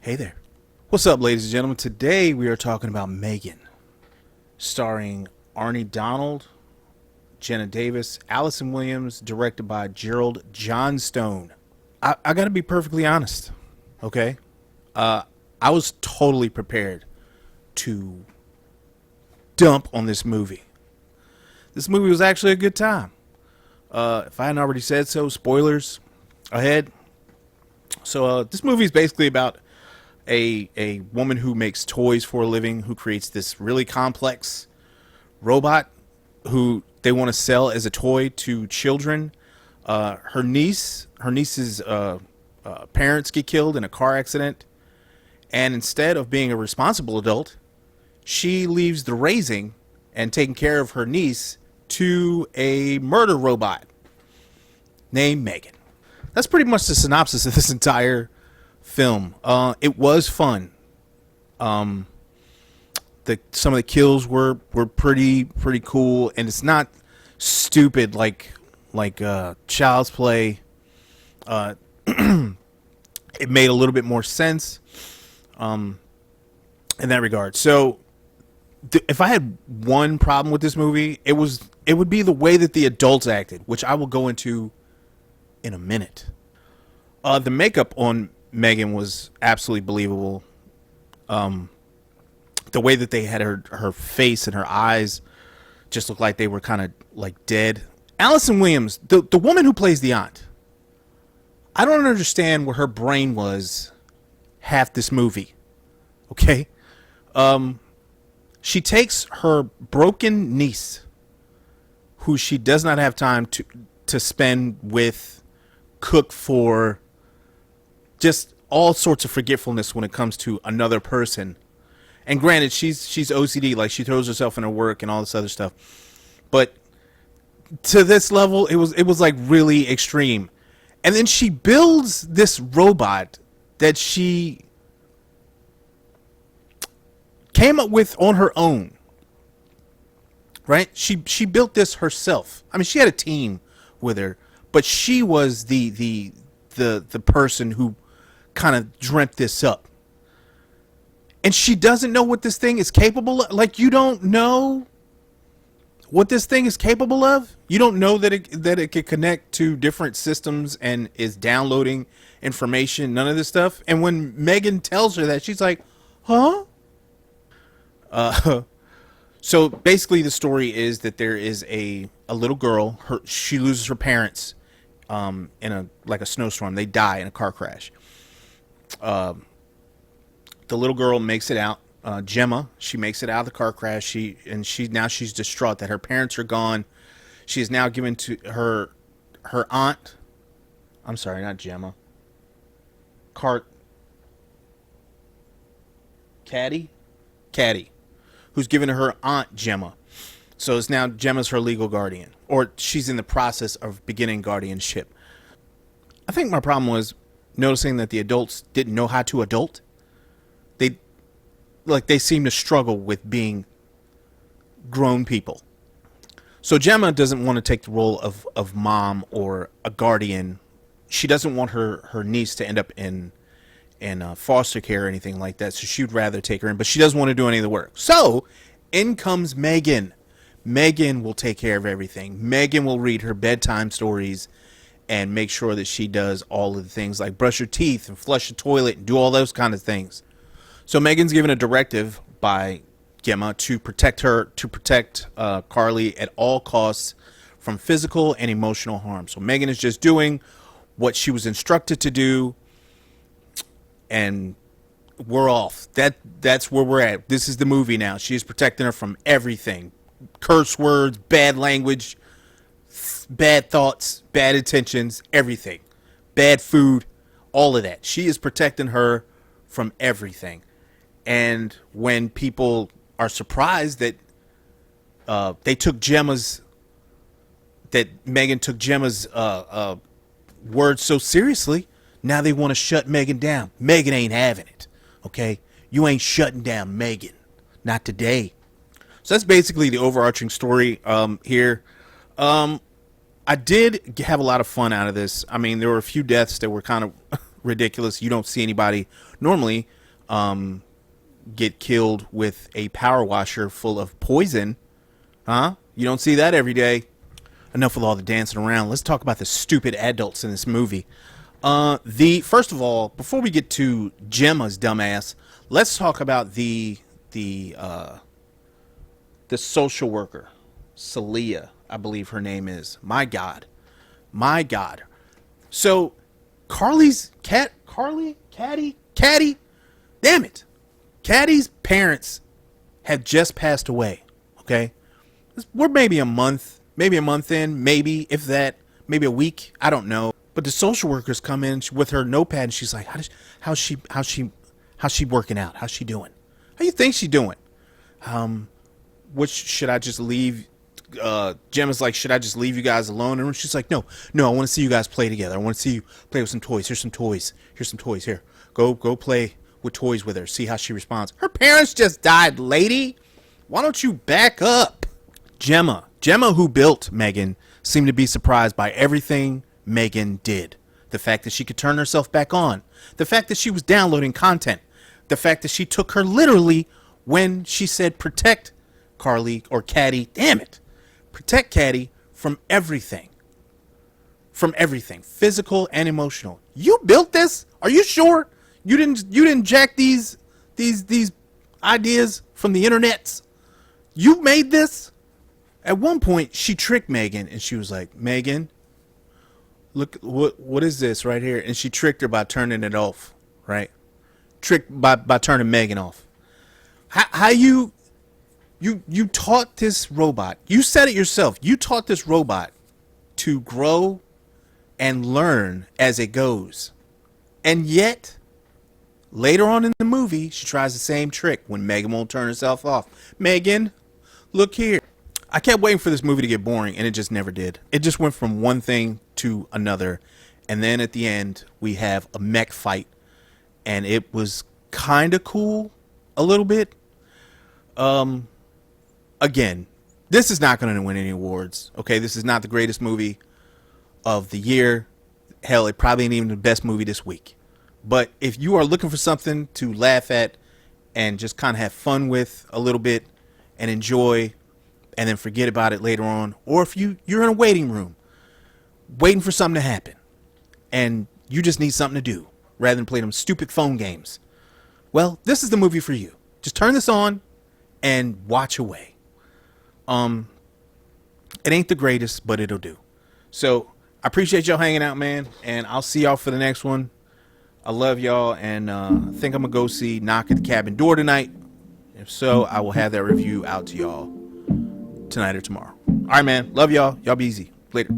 Hey there. What's up, ladies and gentlemen? Today we are talking about Megan, starring Arnie Donald, Jenna Davis, Allison Williams, directed by Gerald Johnstone. I gotta be perfectly honest, okay? I was totally prepared to dump on this movie. This movie was actually a good time. If I hadn't already said so, spoilers ahead. So this movie is basically about a woman who makes toys for a living, who creates this really complex robot who they want to sell as a toy to children. Her niece's parents get killed in a car accident, and instead of being a responsible adult, she leaves the raising and taking care of her niece to a murder robot named Megan. That's pretty much the synopsis of this entire film. It was fun. Some of the kills were pretty cool, and it's not stupid like Child's Play. It made a little bit more sense in that regard. So if I had one problem with this movie, it would be the way that the adults acted, which I will go into in a minute. The makeup on Megan was absolutely believable. The way that they had her face and her eyes just looked like they were kind of like dead. Allison Williams, the woman who plays the aunt, I don't understand where her brain was half this movie. Okay? She takes her broken niece, who she does not have time to spend with, cook for, just all sorts of forgetfulness when it comes to another person. And granted, she's OCD, like she throws herself in her work and all this other stuff. But to this level, it was like really extreme. And then she builds this robot that she came up with on her own. Right? She built this herself. I mean, she had a team with her, but she was the person who kind of dreamt this up. And she doesn't know what this thing is capable of. Like, you don't know what this thing is capable of. You don't know that it can connect to different systems and is downloading information, none of this stuff. And when Megan tells her that, she's like, huh? So basically the story is that there is a little girl. She loses her parents in a snowstorm. They die in a car crash. The little girl makes it out. Gemma, she makes it out of the car crash. She's distraught that her parents are gone. She is now given to her aunt. I'm sorry, not Gemma. Caddy, who's given to her aunt Gemma. So it's now Gemma's her legal guardian, or she's in the process of beginning guardianship. I think my problem was noticing that the adults didn't know how to adult. They seem to struggle with being grown people. So Gemma doesn't want to take the role of mom or a guardian. She doesn't want her niece to end up in foster care or anything like that. So she'd rather take her in, but she doesn't want to do any of the work. So in comes Megan. Megan will take care of everything. Megan will read her bedtime stories and make sure that she does all of the things like brush her teeth and flush the toilet and do all those kind of things. So Megan's given a directive by Gemma to protect Carly at all costs from physical and emotional harm. So Megan is just doing what she was instructed to do, and we're off. That's where we're at. This is the movie now. She is protecting her from everything. Curse words, bad language, bad thoughts, bad intentions, everything. Bad food, all of that. She is protecting her from everything. And when people are surprised that Megan took Gemma's words so seriously, now they want to shut Megan down. Megan ain't having it, okay? You ain't shutting down Megan. Not today. So that's basically the overarching story here. I did have a lot of fun out of this. I mean, there were a few deaths that were kind of ridiculous. You don't see anybody normally get killed with a power washer full of poison, huh? You don't see that every day. Enough with all the dancing around. Let's talk about the stupid adults in this movie. The first of all, before we get to Gemma's dumbass, let's talk about the social worker, Celia, I believe her name is. My God. So Caddy, damn it. Caddy's parents have just passed away. Okay. We're maybe a month in, maybe if that, maybe a week. I don't know. But the social workers come in with her notepad and she's like, how's she working out? How's she doing? How do you think she's doing? Which should I just leave? Gemma's like, should I just leave you guys alone? And she's like, no, I want to see you guys play together. I want to see you play with some toys. Here's some toys. Here, go play with toys with her. See how she responds. Her parents just died, lady. Why don't you back up? Gemma, who built Megan, seemed to be surprised by everything Megan did. The fact that she could turn herself back on. The fact that she was downloading content. The fact that she took her literally when she said protect Carly or Caddy. Damn it. Protect Caddy from everything. Physical and emotional. You built this? Are you sure? You didn't jack these ideas from the internets? You made this? At one point, she tricked Megan, and she was like, Megan, look, what is this right here? And she tricked her by turning it off, right? Tricked by turning Megan off. How you taught this robot, you said it yourself, you taught this robot to grow and learn as it goes. And yet, later on in the movie, she tries the same trick when Megan won't turn herself off. Megan, look here. I kept waiting for this movie to get boring, and it just never did. It just went from one thing to another. And then at the end, we have a mech fight. And it was kind of cool a little bit. Again, this is not going to win any awards. Okay, this is not the greatest movie of the year. Hell, it probably ain't even the best movie this week. But if you are looking for something to laugh at and just kind of have fun with a little bit and enjoy and then forget about it later on, or if you're in a waiting room waiting for something to happen and you just need something to do rather than play them stupid phone games, well, this is the movie for you. Just turn this on and watch away. It ain't the greatest, but it'll do. So I appreciate y'all hanging out, man, and I'll see y'all for the next one. I love y'all, and I think I'm gonna go see Knock at the Cabin Door tonight. If so, I will have that review out to y'all tonight or tomorrow. All right, man. Love y'all. Y'all be easy. Later.